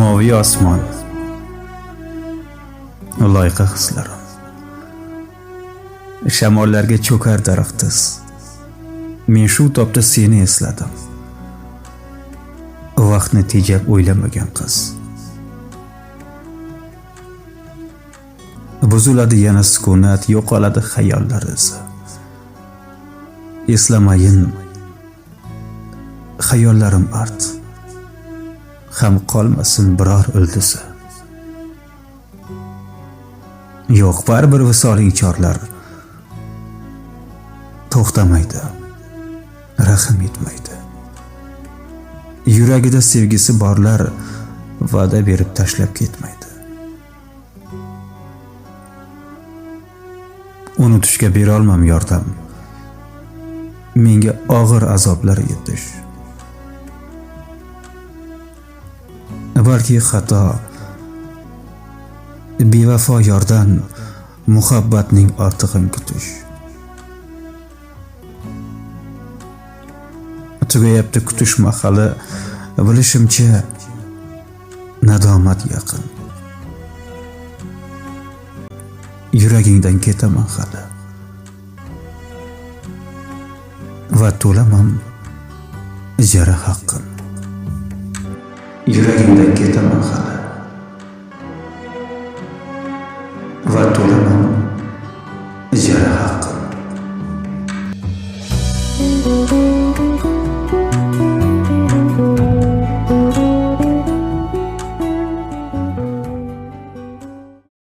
Samoviy osmon, loyqa hislarim, shamollarga cho'kar daraxtiz. Men shu topda seni esladim, vaqtni tejab o'ylamagan qiz. Buziladi yana sukunat, yo'qoladi xayollar izi. Eslamayin xayollarim art, ham qolmasin biror ildizi. Yo'q, baribir visoling chorlar, to'xtamaydi, rahm etmaydi. Yuragida sevgisi borlar va'da berib tashlab ketmaydi. Unutishga bera olmam yordam, menga og'ir azoblar yetish. Balki xato, bevafo yordan muhabbatning ortig'ini kutish. Tugayapti kutish mahali, bilishimcha nadomat yaqin. Yuragingdan ketaman hali va to'laman ijara haqqin. Yuragingdan ketaman hali va to'laman ijara haqqin.